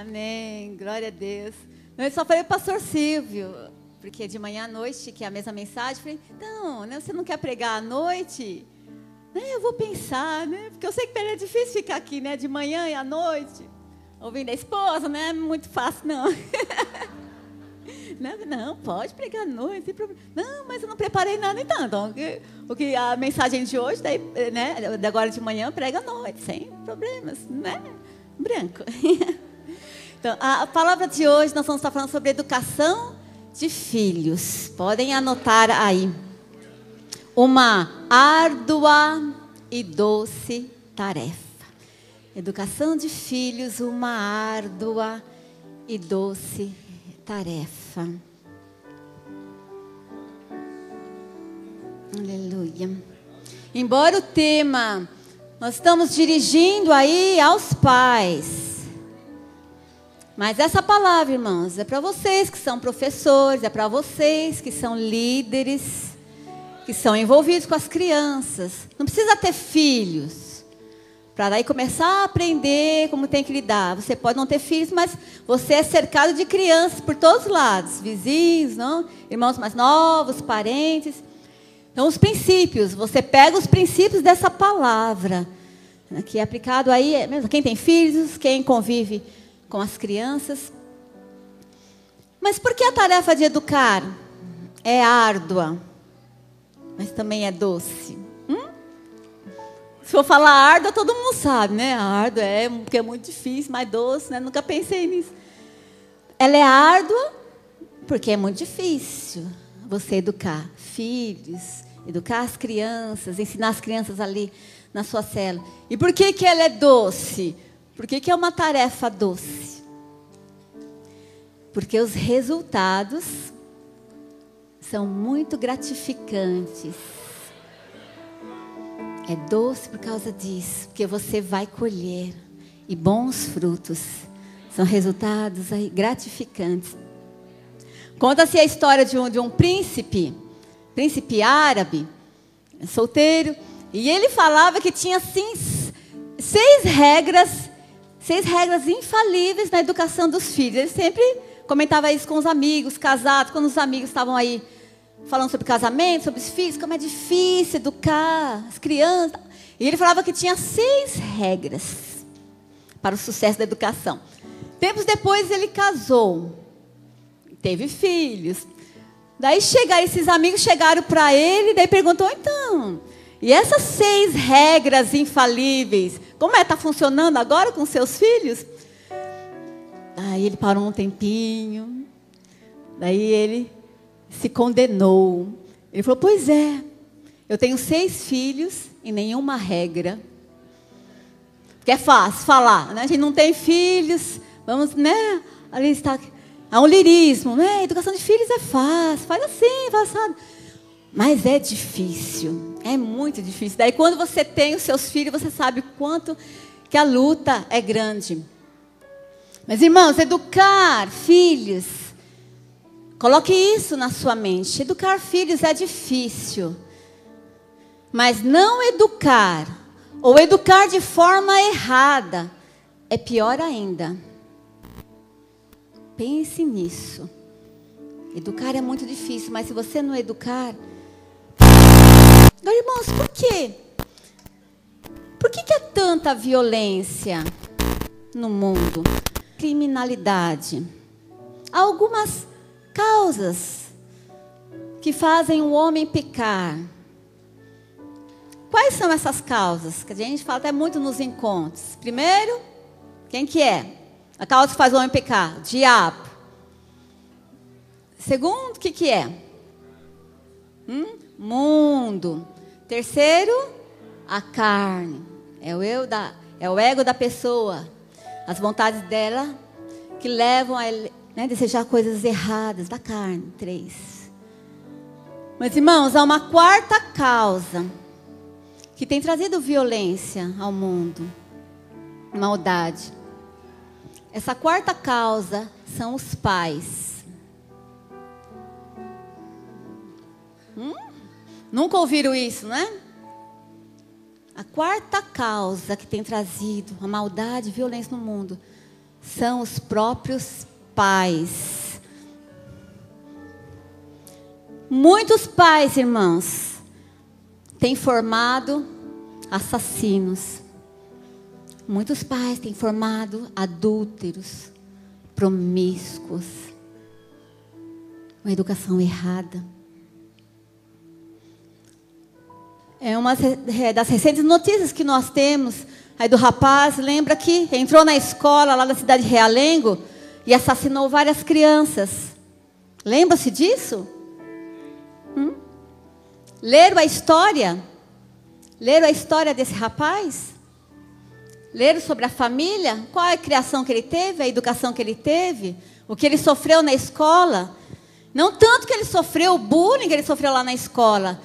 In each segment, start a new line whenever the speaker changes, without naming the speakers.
Amém, glória a Deus. Eu só falei para o pastor Silvio, porque de manhã à noite, que é a mesma mensagem, falei, então, né, você não quer pregar à noite? Eu vou pensar, né? Porque eu sei que é difícil ficar aqui, né? De manhã e à noite, ouvindo a esposa, não é muito fácil, não. Não, pode pregar à noite, não tem problema. Não, mas eu não preparei nada então. A mensagem de hoje, daí, né? De agora de manhã, prega à noite, sem problemas, né? Branco. Então, a palavra de hoje, nós vamos estar falando sobre educação de filhos. Podem anotar aí. Uma árdua e doce tarefa. Educação de filhos, uma árdua e doce tarefa. Aleluia. Embora o tema, nós estamos dirigindo aí aos pais. Mas essa palavra, irmãos, é para vocês que são professores, é para vocês que são líderes, que são envolvidos com as crianças. Não precisa ter filhos para daí começar a aprender como tem que lidar. Você pode não ter filhos, mas você é cercado de crianças por todos os lados. Vizinhos, não? Irmãos mais novos, parentes. Então, os princípios. Você pega os princípios dessa palavra, que é aplicado aí, mesmo quem tem filhos, quem convive com as crianças. Mas por que a tarefa de educar é árdua, mas também é doce? Se for falar árdua, todo mundo sabe, né? Árdua porque é muito difícil, mas doce, né? Nunca pensei nisso. Ela é árdua porque é muito difícil você educar filhos, educar as crianças, ensinar as crianças ali na sua célula. E por que ela é doce? Por que é uma tarefa doce? Porque os resultados são muito gratificantes. É doce por causa disso, porque você vai colher e bons frutos. São resultados aí gratificantes. Conta-se a história de um príncipe árabe, solteiro, e ele falava que tinha assim 6 regras infalíveis na educação dos filhos. Ele sempre comentava isso com os amigos, casados, quando os amigos estavam aí falando sobre casamento, sobre os filhos, como é difícil educar as crianças. E ele falava que tinha 6 regras para o sucesso da educação. Tempos depois ele casou, teve filhos. Daí esses amigos chegaram para ele, daí perguntou, então, e essas 6 regras infalíveis, como está funcionando agora com seus filhos? Aí ele parou um tempinho, daí ele se condenou. Ele falou, pois é, eu tenho 6 filhos e nenhuma regra. Porque é fácil falar, né? A gente não tem filhos, vamos, né? Ali está, há um lirismo, né? Educação de filhos é fácil, faz assim, faz assim. Mas é difícil, é muito difícil. Daí quando você tem os seus filhos, você sabe o quanto que a luta é grande. Mas irmãos, educar filhos, coloque isso na sua mente. Educar filhos é difícil. Mas não educar, ou educar de forma errada, é pior ainda. Pense nisso. Educar é muito difícil, mas se você não educar... Agora, irmãos, por quê? Por que há tanta violência no mundo? Criminalidade. Há algumas causas que fazem o homem pecar. Quais são essas causas? Que a gente fala até muito nos encontros. Primeiro, quem que é? A causa que faz o homem pecar? O diabo. Segundo, o que é? Mundo. Terceiro, a carne. É o ego da pessoa. As vontades dela que levam a desejar coisas erradas da carne. 3. Mas, irmãos, há uma 4ª causa que tem trazido violência ao mundo. Maldade. Essa 4ª causa são os pais. Nunca ouviram isso, né? A 4ª causa que tem trazido a maldade e violência no mundo são os próprios pais. Muitos pais, irmãos, têm formado assassinos. Muitos pais têm formado adúlteros, promíscuos, uma educação errada. É uma das recentes notícias que nós temos aí do rapaz, lembra que entrou na escola lá da cidade de Realengo e assassinou várias crianças. Lembra-se disso? Leram a história? Leram a história desse rapaz? Leram sobre a família? Qual é a criação que ele teve, a educação que ele teve? O que ele sofreu na escola? Não tanto que ele sofreu o bullying que ele sofreu lá na escola.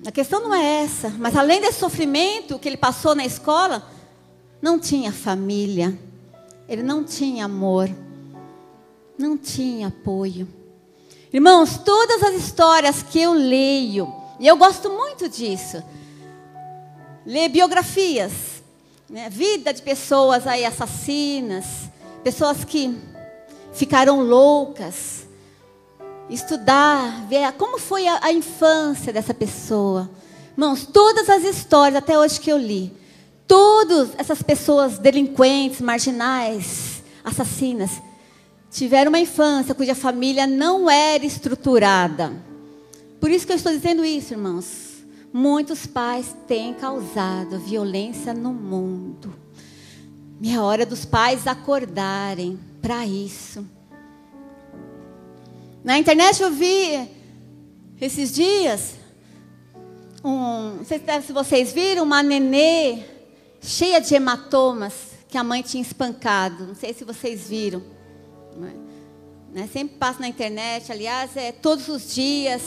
A questão não é essa. Mas além desse sofrimento que ele passou na escola, não tinha família. Ele não tinha amor. Não tinha apoio. Irmãos, todas as histórias que eu leio, e eu gosto muito disso, ler biografias, né? Vida de pessoas aí assassinas, pessoas que ficaram loucas, estudar, ver como foi a infância dessa pessoa. Irmãos, todas as histórias até hoje que eu li, todas essas pessoas delinquentes, marginais, assassinas, tiveram uma infância cuja família não era estruturada. Por isso que eu estou dizendo isso, irmãos. Muitos pais têm causado violência no mundo. É hora dos pais acordarem para isso. Na internet eu vi esses dias, não sei se vocês viram, uma nenê cheia de hematomas que a mãe tinha espancado. Não sei se vocês viram. Né? Sempre passa na internet, aliás, todos os dias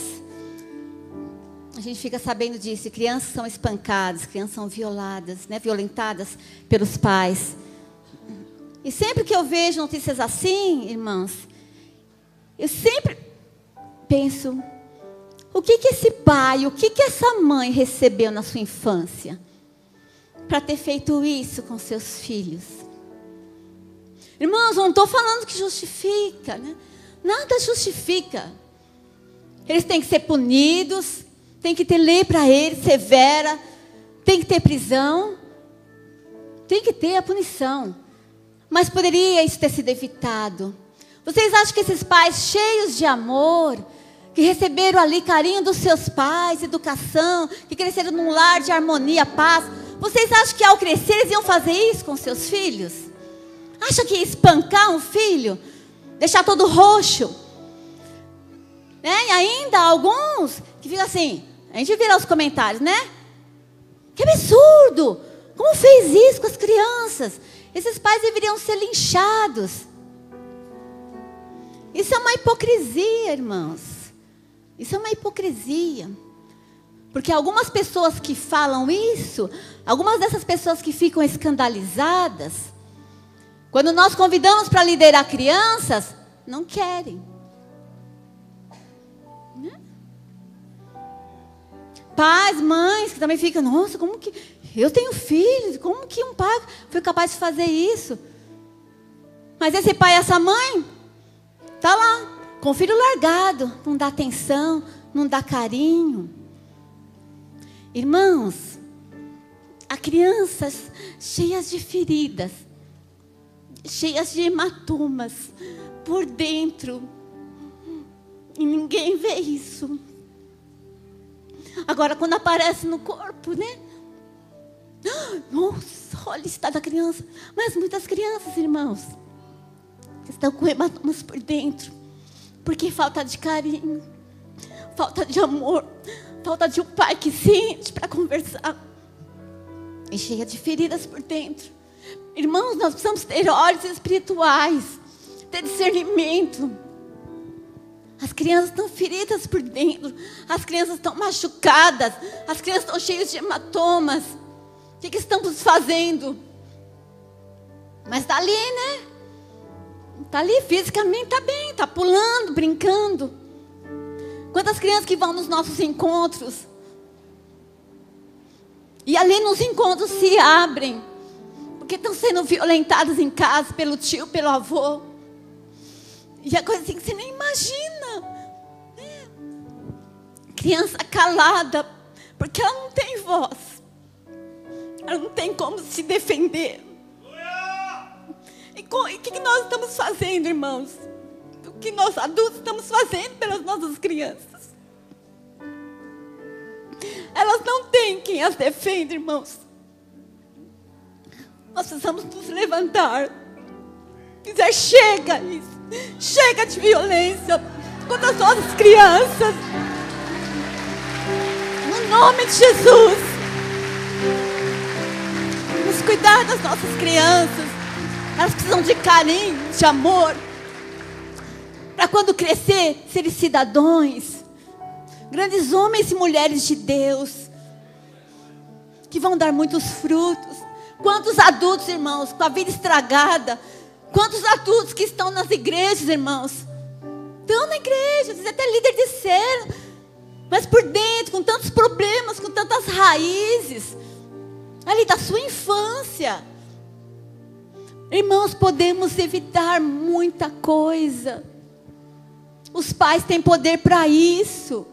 a gente fica sabendo disso. Crianças são espancadas, crianças são violadas, né? Violentadas pelos pais. E sempre que eu vejo notícias assim, irmãos, eu sempre penso, o que esse pai, o que essa mãe recebeu na sua infância para ter feito isso com seus filhos? Irmãos, não estou falando que justifica, né? Nada justifica. Eles têm que ser punidos, tem que ter lei para eles, severa, tem que ter prisão, tem que ter a punição. Mas poderia isso ter sido evitado? Vocês acham que esses pais cheios de amor, que receberam ali carinho dos seus pais, educação, que cresceram num lar de harmonia, paz, vocês acham que ao crescer eles iam fazer isso com seus filhos? Acha que espancar um filho, deixar todo roxo, né? E ainda alguns que ficam assim, a gente vira os comentários, né? Que absurdo! Como fez isso com as crianças? Esses pais deveriam ser linchados. Isso é uma hipocrisia, irmãos. Isso é uma hipocrisia. Porque algumas pessoas que falam isso, algumas dessas pessoas que ficam escandalizadas, quando nós convidamos para liderar crianças, não querem. Né? Pais, mães, que também ficam, nossa, como que... Eu tenho filhos, como que um pai foi capaz de fazer isso? Mas esse pai e essa mãe, está lá, com o filho largado, não dá atenção, não dá carinho. Irmãos, há crianças cheias de feridas, cheias de hematomas por dentro, e ninguém vê isso. Agora, quando aparece no corpo, né? Nossa, olha o estado da criança. Mas muitas crianças, irmãos, estão com hematomas por dentro, porque falta de carinho, falta de amor, falta de um pai que sente para conversar, e cheia de feridas por dentro. Irmãos, nós precisamos ter olhos espirituais, ter discernimento. As crianças estão feridas por dentro, as crianças estão machucadas, as crianças estão cheias de hematomas. O que estamos fazendo? Mas está ali, né? Está ali fisicamente, está bem, está pulando, brincando. Quantas crianças que vão nos nossos encontros, e ali nos encontros se abrem, Porque estão sendo violentadas em casa pelo tio, pelo avô. E a coisa assim que você nem imagina. Criança calada, porque ela não tem voz. Ela não tem como se defender. E o que nós estamos fazendo, irmãos? O que nós adultos estamos fazendo pelas nossas crianças? Elas não têm quem as defenda, irmãos. Nós precisamos nos levantar. Dizer, chega isso. Chega de violência contra as nossas crianças. No nome de Jesus. Vamos cuidar das nossas crianças. Elas precisam de carinho, de amor. Para quando crescer, serem cidadãos. Grandes homens e mulheres de Deus. Que vão dar muitos frutos. Quantos adultos, irmãos, com a vida estragada. Quantos adultos que estão nas igrejas, irmãos. Estão na igreja, às vezes até líder de célula. Mas por dentro, com tantos problemas, com tantas raízes. Ali da sua infância. Irmãos, podemos evitar muita coisa. Os pais têm poder para isso.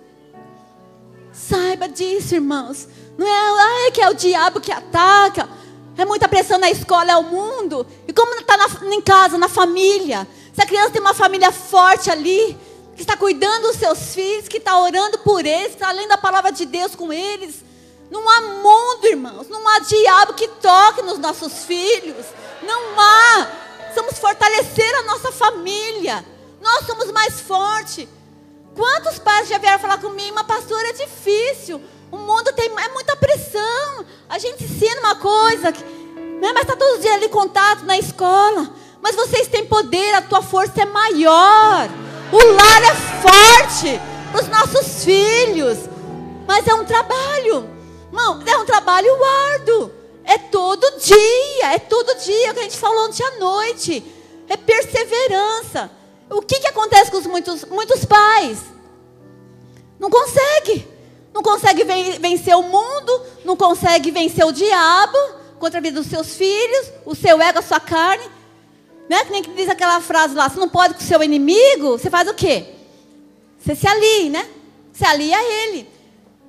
Saiba disso, irmãos. Não é que é o diabo que ataca. É muita pressão na escola, é o mundo. E como está em casa, na família. Se a criança tem uma família forte ali, que está cuidando dos seus filhos, que está orando por eles, que está lendo a palavra de Deus com eles. Não há mundo, irmãos. Não há diabo que toque nos nossos filhos. Não há. Precisamos fortalecer a nossa família. Nós somos mais fortes. Quantos pais já vieram falar comigo? Mas pastora, é difícil. O mundo é muita pressão. A gente ensina uma coisa, né? Mas está todo dia ali em contato na escola. Mas vocês têm poder, a tua força é maior. O lar é forte para os nossos filhos. Mas é um trabalho. Não, é um trabalho árduo. É todo dia. É todo dia, o que a gente falou ontem à noite. É perseverança. O que acontece com muitos pais? Não consegue. Não consegue vencer o mundo. Não consegue vencer o diabo contra a vida dos seus filhos. O seu ego, a sua carne. Né? Que nem que diz aquela frase lá. Você não pode com o seu inimigo. Você faz o quê? Você se alia, né? Se alia a ele.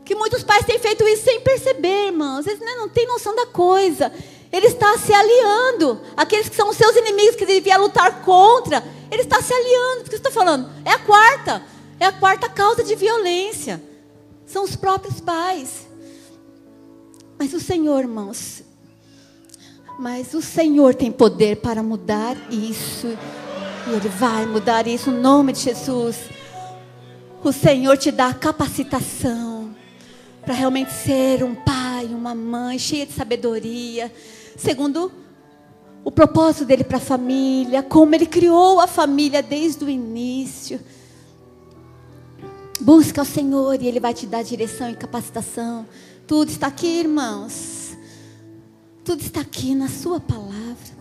Que muitos pais têm feito isso sem perceber, irmãos. Eles não têm noção da coisa. Ele está se aliando. Aqueles que são os seus inimigos, que devia lutar contra, ele está se aliando. O que eu estou falando? É a quarta causa de violência. São os próprios pais. Mas o Senhor, irmãos, mas o Senhor tem poder para mudar isso. E Ele vai mudar isso no nome de Jesus. O Senhor te dá a capacitação para realmente ser um pai, uma mãe cheia de sabedoria, segundo o propósito dele para a família, como ele criou a família desde o início. Busca o Senhor e Ele vai te dar direção e capacitação. Tudo está aqui, irmãos. Tudo está aqui na sua palavra.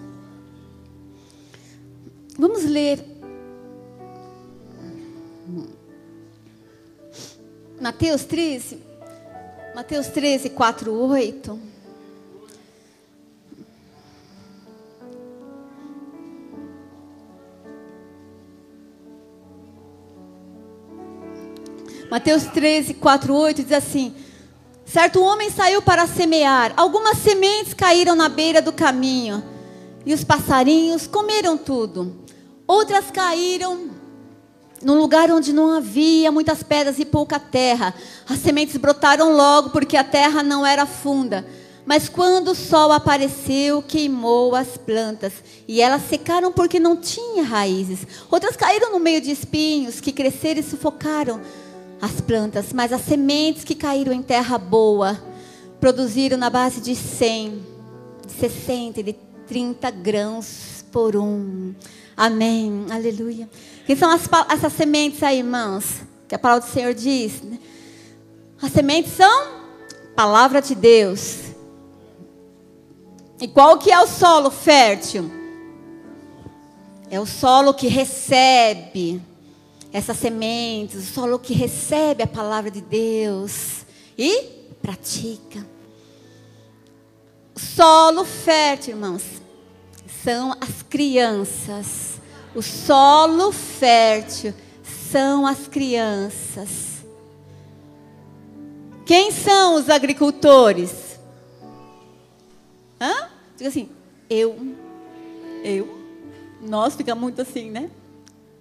Vamos ler Mateus 13. Mateus 13, 4, 8. Mateus 13, 4, 8 diz assim: certo homem saiu para semear. Algumas sementes caíram na beira do caminho, e os passarinhos comeram tudo. Outras caíram num lugar onde não havia muitas pedras e pouca terra. As sementes brotaram logo, porque a terra não era funda. Mas quando o sol apareceu, queimou as plantas, e elas secaram porque não tinha raízes. Outras caíram no meio de espinhos, que cresceram e sufocaram as plantas. Mas as sementes que caíram em terra boa produziram na base de 100, de 60, de 30 grãos por um. Amém, aleluia. Quem são essas sementes aí, irmãos? Que a palavra do Senhor diz, né? As sementes são palavra de Deus. E qual que é o solo fértil? É o solo que recebe essas sementes, o solo que recebe a palavra de Deus e pratica. Solo fértil, irmãos, são as crianças. O solo fértil são as crianças. Quem são os agricultores? Hã? Diga assim, eu. Nós fica muito assim, né?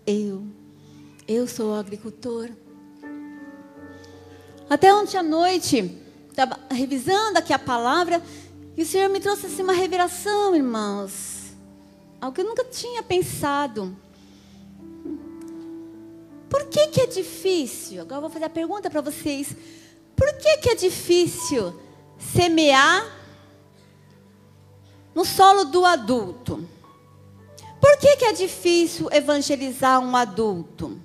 Eu sou o agricultor. Até ontem à noite, estava revisando aqui a palavra, e o Senhor me trouxe assim uma revelação, irmãos. Algo que eu nunca tinha pensado. Por que é difícil? Agora eu vou fazer a pergunta para vocês. Por que é difícil semear no solo do adulto? Por que é difícil evangelizar um adulto?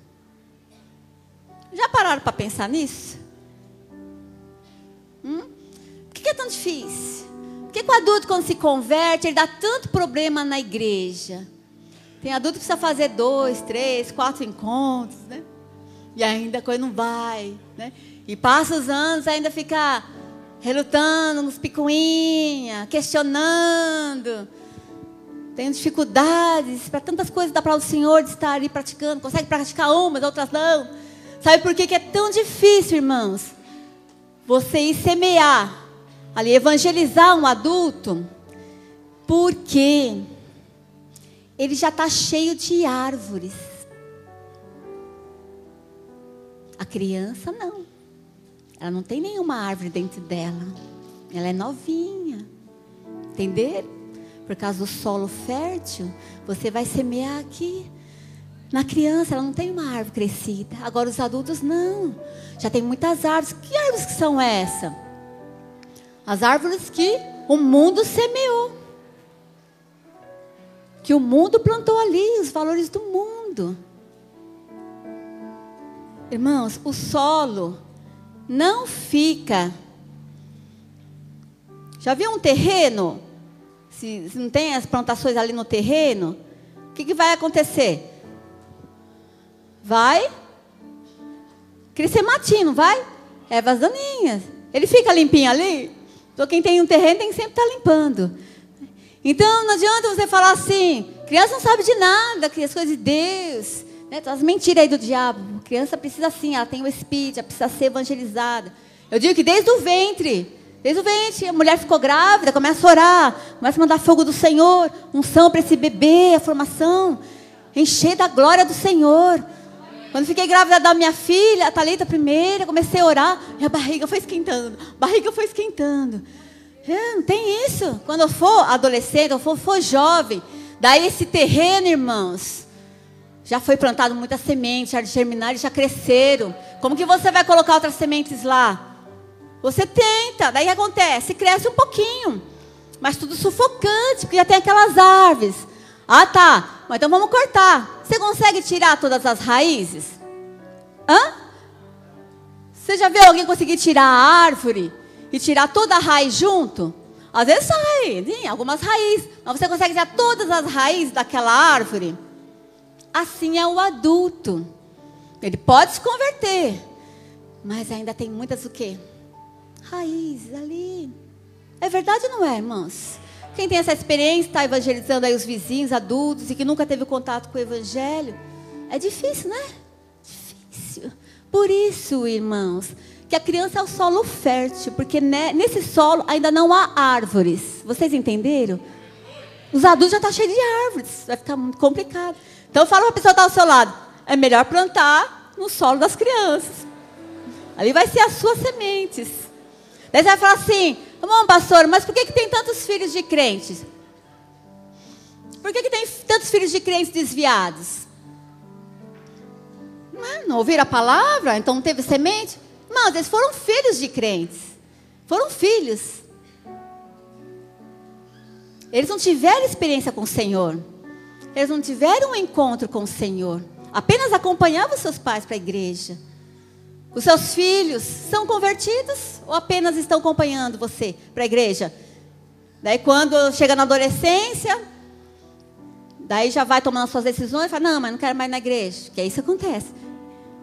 Já pararam para pensar nisso? Por que é tão difícil? Por que o adulto, quando se converte, ele dá tanto problema na igreja? Tem adulto que precisa fazer 2, 3, 4 encontros, né? E ainda a coisa não vai, né? E passa os anos, ainda fica relutando nos picuinha, questionando. Tem dificuldades para tantas coisas da palavra do Senhor de estar ali praticando. Consegue praticar umas, outras não. Sabe por que é tão difícil, irmãos? Você ir semear, ali evangelizar um adulto, porque ele já está cheio de árvores. A criança não. Ela não tem nenhuma árvore dentro dela. Ela é novinha. Entenderam? Por causa do solo fértil, você vai semear aqui. Na criança, ela não tem uma árvore crescida. Agora os adultos não. Já tem muitas árvores. Que árvores que são essas? As árvores que o mundo semeou. Que o mundo plantou ali, os valores do mundo. Irmãos, o solo não fica. Já viu um terreno? Se não tem as plantações ali no terreno, o que vai acontecer? Vai crescer matinho, não vai? Ervas daninhas. Ele fica limpinho ali. Então quem tem um terreno tem que sempre estar limpando. Então não adianta você falar assim, criança não sabe de nada, que as coisas de Deus, né? As mentiras aí do diabo. A criança precisa assim, ela tem o espírito, ela precisa ser evangelizada. Eu digo que desde o ventre, a mulher ficou grávida, começa a orar, começa a mandar fogo do Senhor, unção para esse bebê, a formação, encher da glória do Senhor. Quando fiquei grávida da minha filha, a Thalita primeira, comecei a orar, e a barriga foi esquentando. Não tem isso. Quando eu for adolescente, eu for jovem, daí esse terreno, irmãos, já foi plantado muitas sementes, já germinaram e já cresceram. Como que você vai colocar outras sementes lá? Você tenta, daí o que acontece? Cresce um pouquinho, mas tudo sufocante, porque já tem aquelas árvores. Ah, tá, mas então vamos cortar. Você consegue tirar todas as raízes? Hã? Você já viu alguém conseguir tirar a árvore e tirar toda a raiz junto? Às vezes sai, tem algumas raízes, mas você consegue tirar todas as raízes daquela árvore? Assim é o adulto. Ele pode se converter, mas ainda tem muitas o quê? Raízes ali. É verdade ou não é, irmãos? Quem tem essa experiência, está evangelizando aí os vizinhos, adultos, e que nunca teve contato com o evangelho, é difícil, né? Difícil. Por isso, irmãos, que a criança é o solo fértil, porque nesse solo ainda não há árvores. Vocês entenderam? Os adultos já estão cheios de árvores, vai ficar muito complicado. Então fala para a pessoa que está ao seu lado, é melhor plantar no solo das crianças. Ali vai ser as suas sementes. Daí você vai falar assim, bom, pastor, mas por que tem tantos filhos de crentes? Por que tem tantos filhos de crentes desviados? Não ouviram a palavra? Então não teve semente? Não, eles foram filhos de crentes. Foram filhos. Eles não tiveram experiência com o Senhor. Eles não tiveram um encontro com o Senhor. Apenas acompanhavam seus pais para a igreja. Os seus filhos são convertidos ou apenas estão acompanhando você para a igreja? Daí quando chega na adolescência, daí já vai tomando as suas decisões e fala, não, mas não quero mais ir na igreja. Que é isso que acontece.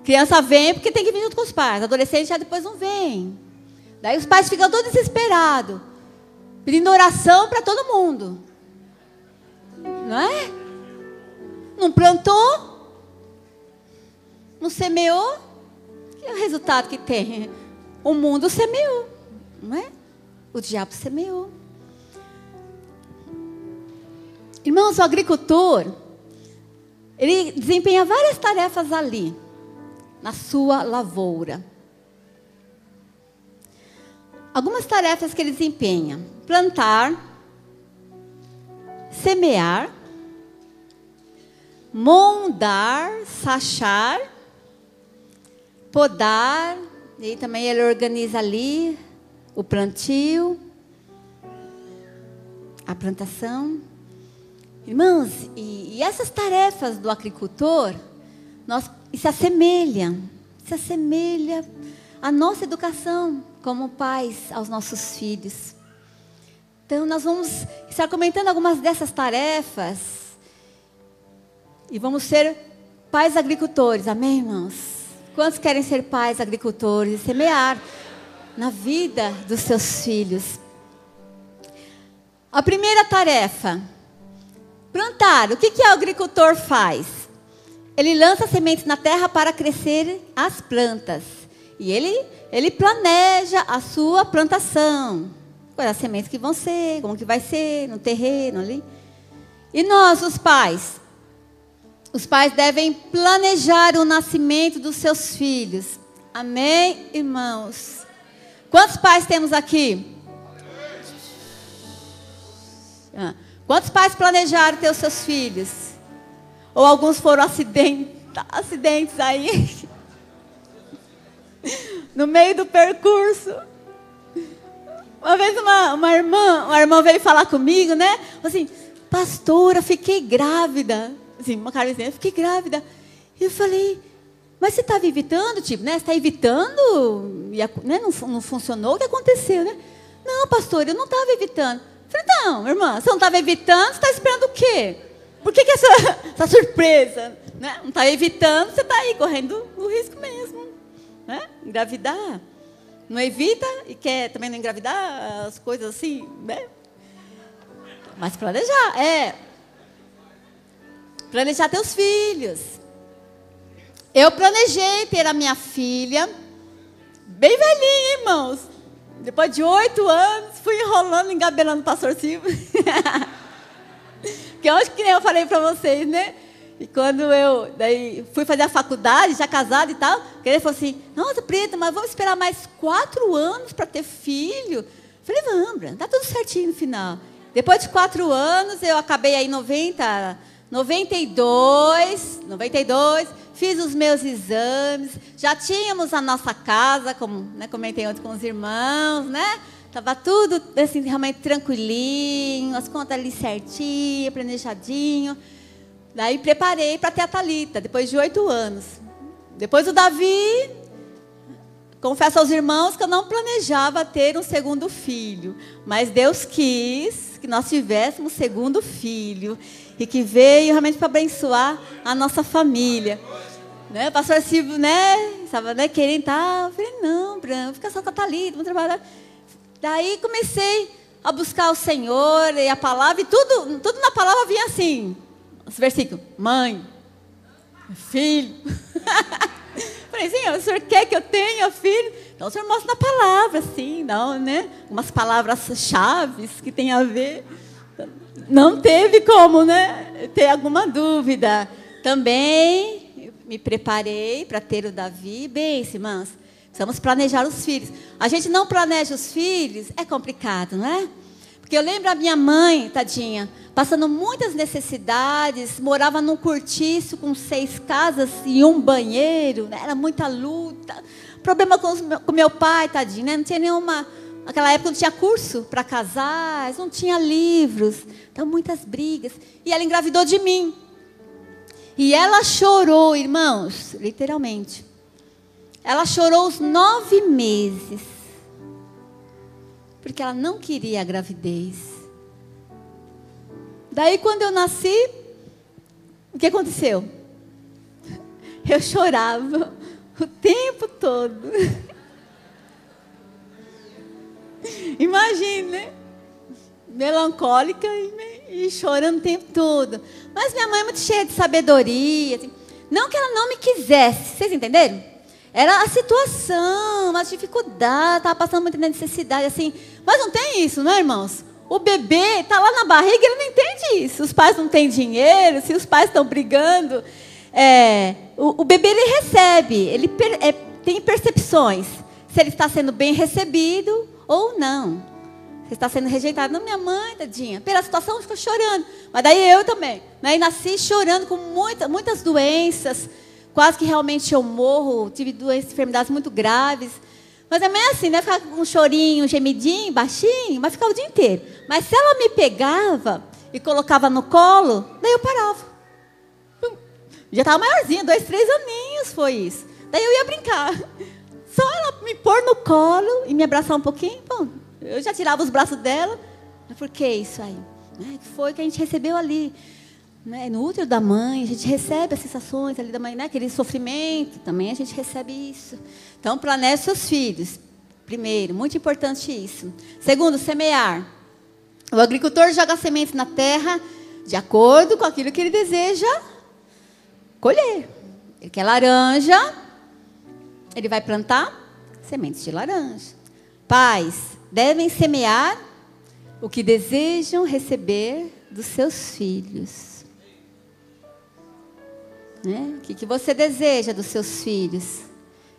Criança vem porque tem que vir junto com os pais. Adolescente já depois não vem. Daí os pais ficam todos desesperados. pedindo oração para todo mundo. Não é? Não plantou, não semeou, que é o resultado que tem? O mundo semeou, não é? O diabo semeou. Irmãos, o agricultor, ele desempenha várias tarefas ali, na sua lavoura. Algumas tarefas que ele desempenha: plantar, semear, mondar, sachar, podar, e também ele organiza ali o plantio, a plantação. Irmãos, e essas tarefas do agricultor, se assemelha à nossa educação como pais aos nossos filhos. Então, nós vamos estar comentando algumas dessas tarefas e vamos ser pais agricultores, amém, irmãos? Quantos querem ser pais agricultores e semear na vida dos seus filhos? A primeira tarefa: plantar. O que o agricultor faz? Ele lança sementes na terra para crescer as plantas. E ele planeja a sua plantação. Quais as sementes que vão ser, como que vai ser no terreno ali. E nós, os pais? Os pais devem planejar o nascimento dos seus filhos. Amém, irmãos? Quantos pais temos aqui? Quantos pais planejaram ter os seus filhos? Ou alguns foram acidentes aí? No meio do percurso. Uma vez uma irmã veio falar comigo, né? Assim, pastora, fiquei grávida. Assim, uma cara dizendo, fiquei grávida. E eu falei, mas você estava evitando, tipo, né? Você está evitando, né? Não funcionou, o que aconteceu, né? Não, pastora, eu não estava evitando. Eu falei, não, irmã, você não estava evitando, você está esperando o quê? Por que essa surpresa? Né? Não está evitando, você está aí correndo o risco mesmo. Né? Engravidar. Não evita e quer também não engravidar, as coisas assim, né? Mas planejar, planejar teus filhos. Eu planejei ter a minha filha, bem velhinha, irmãos. Depois de 8 anos, fui enrolando, engabelando o pastor Silvio. Que eu acho que nem eu falei para vocês, né? E quando eu daí fui fazer a faculdade, já casada e tal, ele falou assim, nossa, Preta, mas vamos esperar mais 4 anos para ter filho? Eu falei, vamos, dá tudo certinho no final. Depois de 4 anos, eu acabei aí em 92, fiz os meus exames, já tínhamos a nossa casa, como, né, comentei ontem com os irmãos, né? Estava tudo assim, realmente tranquilinho, as contas ali certinho, planejadinho. Daí preparei para ter a Thalita, depois de 8 anos. Depois o Davi, confesso aos irmãos que eu não planejava ter um segundo filho. Mas Deus quis que nós tivéssemos um segundo filho. E que veio realmente para abençoar a nossa família. Né? O pastor Silvio, né, estava, né, querendo tal. Eu falei, não, Branco, fica só com a Thalita, vamos trabalhar. Daí comecei a buscar o Senhor e a palavra. E tudo na palavra vinha assim. Esse versículo, mãe, filho. Falei, Senhor, o Senhor quer que eu tenha filho? Então o Senhor mostra na palavra, assim, não, né? Umas palavras-chave que tem a ver. Não teve como, né? Ter alguma dúvida. Também me preparei para ter o Davi. Bem, irmãs, precisamos planejar os filhos. A gente não planeja os filhos, é complicado, não é? Porque eu lembro a minha mãe, tadinha, passando muitas necessidades, morava num cortiço com 6 casas e um banheiro, né? Era muita luta. Problema com meu pai, tadinho, né? Não tinha nenhuma... Naquela época não tinha curso para casais, não tinha livros. Então, muitas brigas. E ela engravidou de mim. E ela chorou, irmãos, literalmente. Ela chorou os 9 meses. Porque ela não queria a gravidez. Daí, quando eu nasci, o que aconteceu? Eu chorava o tempo todo. Imagine, né? melancólica e chorando o tempo todo. Mas minha mãe é muito cheia de sabedoria. Assim. Não que ela não me quisesse, vocês entenderam? Era a situação, as dificuldades, estava passando muita necessidade, assim. Mas não tem isso, não é, irmãos? O bebê está lá na barriga, ele não entende isso. Os pais não têm dinheiro, se os pais estão brigando. O bebê, ele recebe, ele tem percepções. Se ele está sendo bem recebido ou não. Se está sendo rejeitado. Não, minha mãe, tadinha, pela situação ficou chorando. Mas daí eu também. Né? E nasci chorando com muitas doenças. Quase que realmente eu morro. Tive doenças, enfermidades muito graves. Mas é meio assim, né? Ficava com um chorinho, um gemidinho, baixinho. Mas ficava o dia inteiro. Mas se ela me pegava e colocava no colo, daí eu parava. Já estava maiorzinha, 2, 3 aninhos foi isso. Daí eu ia brincar. Só ela me pôr no colo e me abraçar um pouquinho, bom, eu já tirava os braços dela. Mas por que isso aí? Que foi que a gente recebeu ali. Né? No útero da mãe, a gente recebe as sensações ali da mãe, né? Aquele sofrimento, também a gente recebe isso. Então, planeje seus filhos. Primeiro, muito importante isso. Segundo, semear. O agricultor joga sementes na terra de acordo com aquilo que ele deseja colher. Ele quer laranja, ele vai plantar sementes de laranja. Pais devem semear o que desejam receber dos seus filhos. Né? O que você deseja dos seus filhos?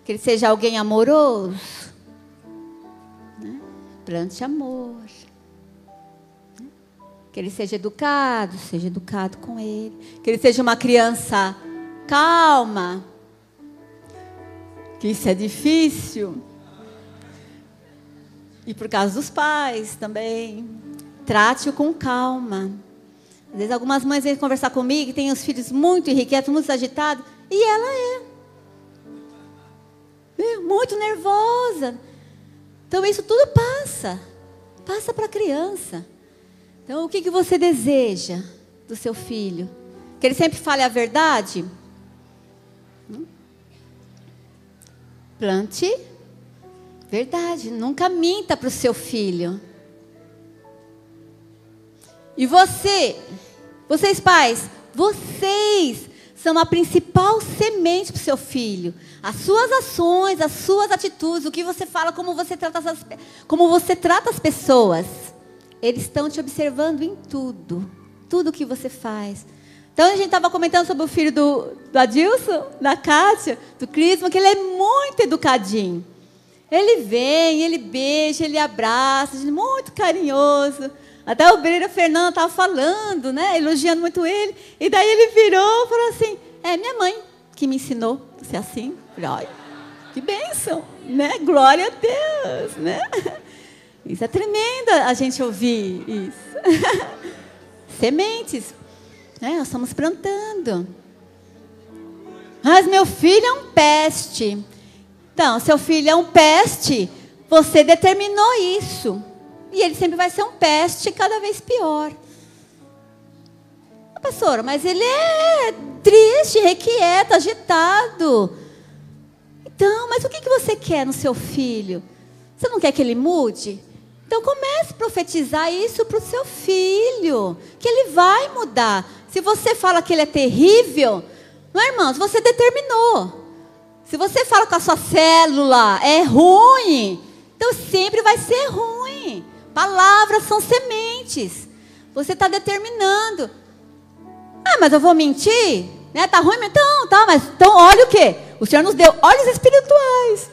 Que ele seja alguém amoroso? Né? Plante amor. Né? Que ele seja educado com ele. Que ele seja uma criança calma. Que isso é difícil. E por causa dos pais também. Trate-o com calma. Às vezes algumas mães vêm conversar comigo, tem os filhos muito irrequietos, muito agitados. E ela é muito nervosa. Então isso tudo passa. Passa para a criança. Então o que você deseja do seu filho? Que ele sempre fale a verdade? Plante verdade. Nunca minta para o seu filho. E vocês pais, vocês são a principal semente para o seu filho. As suas ações, as suas atitudes, o que você fala, como você trata as pessoas. Eles estão te observando em tudo. Tudo que você faz. Então a gente estava comentando sobre o filho do Adilson, da Kátia, do Crisma, que ele é muito educadinho. Ele vem, ele beija, ele abraça, muito carinhoso. Até o Breira Fernando estava falando, né? Elogiando muito ele. E daí ele virou e falou assim, minha mãe que me ensinou a ser assim. Falei, olha, que bênção, né? Glória a Deus, né? Isso é tremendo a gente ouvir isso. Sementes, né? Nós estamos plantando. Mas meu filho é um peste. Então, seu filho é um peste, você determinou isso. E ele sempre vai ser um peste cada vez pior. Pastora, mas ele é triste, requieto, agitado. Então, mas o que você quer no seu filho? Você não quer que ele mude? Então comece a profetizar isso para o seu filho. Que ele vai mudar. Se você fala que ele é terrível, não é, irmãos? Você determinou. Se você fala que a sua célula é ruim, então sempre vai ser ruim. Palavras são sementes. Você está determinando. Mas eu vou mentir? Né? Tá ruim? Então, tá. Mas então olha o quê? O Senhor nos deu olhos espirituais.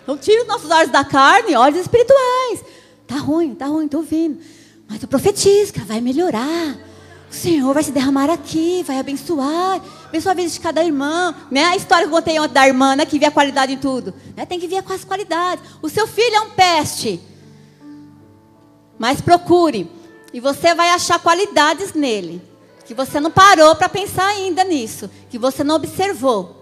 Então tira os nossos olhos da carne, olhos espirituais. Tá ruim, estou ouvindo. Mas eu profetizo que ela vai melhorar. O Senhor vai se derramar aqui, vai abençoar. Abençoar a vida de cada irmão. Né? A história que eu contei ontem da irmã, né? Que via qualidade em tudo. Né? Tem que ver com as qualidades. O seu filho é um peste. Mas procure. E você vai achar qualidades nele. Que você não parou para pensar ainda nisso. Que você não observou.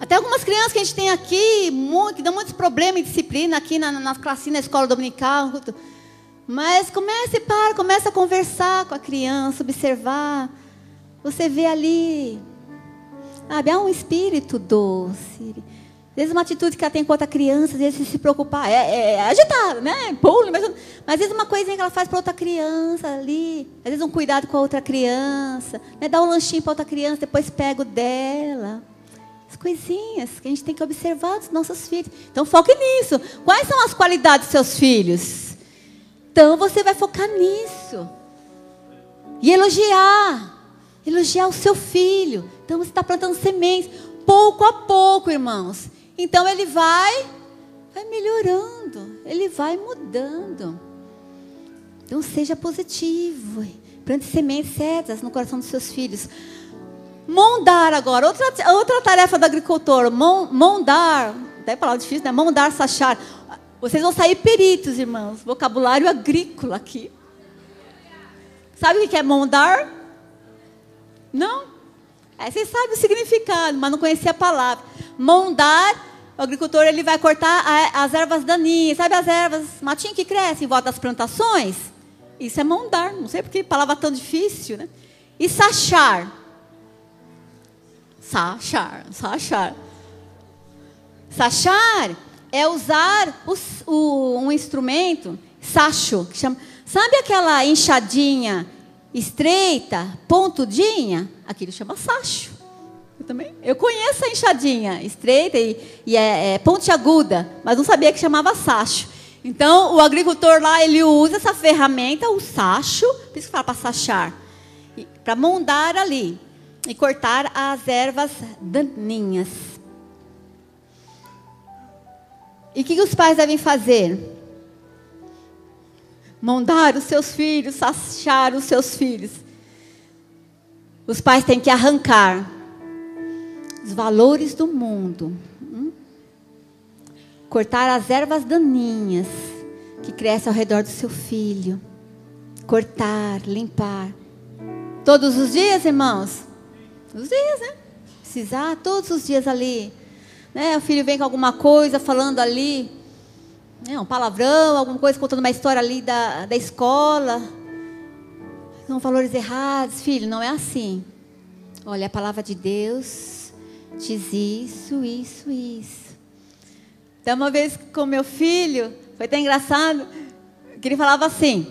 Até algumas crianças que a gente tem aqui, que dão muitos problemas em disciplina aqui na classinha, na escola dominical. Mas começa a conversar com a criança, observar. Você vê ali, há um espírito doce. Às vezes uma atitude que ela tem com outra criança, às vezes se preocupar, é agitada, né? Pula, mas às vezes uma coisinha que ela faz para outra criança ali, às vezes um cuidado com a outra criança, né? Dá um lanchinho para outra criança, depois pega o dela. As coisinhas que a gente tem que observar dos nossos filhos. Então foque nisso. Quais são as qualidades dos seus filhos? Então você vai focar nisso. E elogiar o seu filho. Então você está plantando sementes, pouco a pouco, irmãos. Então ele vai melhorando, ele vai mudando. Então seja positivo, plante sementes certas no coração dos seus filhos. Mondar agora, outra tarefa do agricultor, mondar, até palavra difícil, né? Mondar, sachar. Vocês vão sair peritos, irmãos, vocabulário agrícola aqui. Sabe o que é mondar? Não? Vocês sabem o significado, mas não conhecia a palavra. Mondar, o agricultor ele vai cortar as ervas daninhas. Sabe as ervas, matinho que cresce em volta das plantações? Isso é mondar, não sei porque palavra tão difícil, né? E sachar. Sachar é usar um instrumento, sacho, que chama, sabe aquela enxadinha estreita, pontudinha? Aquilo chama sacho. Eu conheço a enxadinha estreita e é pontiaguda, mas não sabia que chamava sacho. Então, o agricultor lá, ele usa essa ferramenta, o sacho, por isso que fala para sachar, para mondar ali e cortar as ervas daninhas. E o que os pais devem fazer? Mondar os seus filhos, sachar os seus filhos. Os pais têm que arrancar os valores do mundo. Cortar as ervas daninhas que crescem ao redor do seu filho. Cortar, limpar. Todos os dias, irmãos? Os dias, né? Precisar todos os dias ali. Né? O filho vem com alguma coisa, falando ali, né? Um palavrão, alguma coisa, contando uma história ali da escola. São valores errados. Filho, não é assim. Olha, a palavra de Deus diz isso. Então, uma vez com meu filho, foi até engraçado, que ele falava assim,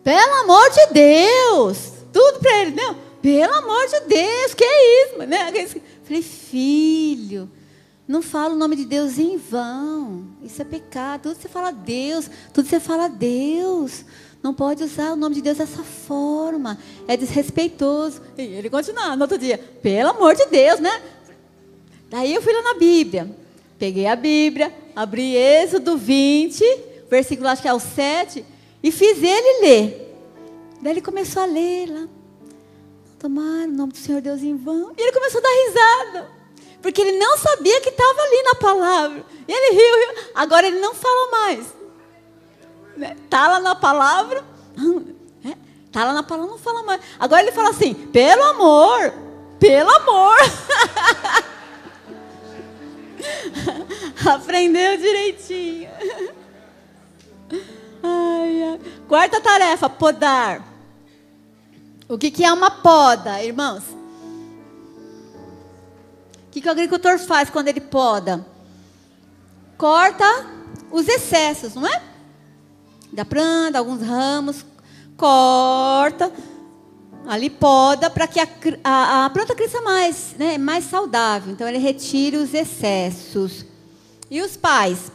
pelo amor de Deus, tudo para ele, não, pelo amor de Deus, que é isso? Né? Falei, filho, não fala o nome de Deus em vão, isso é pecado, tudo você fala Deus, não pode usar o nome de Deus dessa forma, é desrespeitoso. E ele continuava no outro dia, pelo amor de Deus, né? Daí eu fui lá na Bíblia, peguei a Bíblia, abri Êxodo 20, versículo acho que é o 7, e fiz ele ler. Daí ele começou a ler lá. Não tomar o nome do Senhor Deus em vão. E ele começou a dar risada, porque ele não sabia que estava ali na palavra. E ele riu. Agora ele não fala mais. Está lá na palavra. Está lá na palavra, não fala mais. Agora ele fala assim, pelo amor. Aprendeu direitinho. Quarta tarefa, podar. O que é uma poda, irmãos? O que o agricultor faz quando ele poda? Corta os excessos, não é? Da planta, alguns ramos, corta, ali poda para que a planta cresça mais, né, mais saudável. Então ele retira os excessos. E os pais?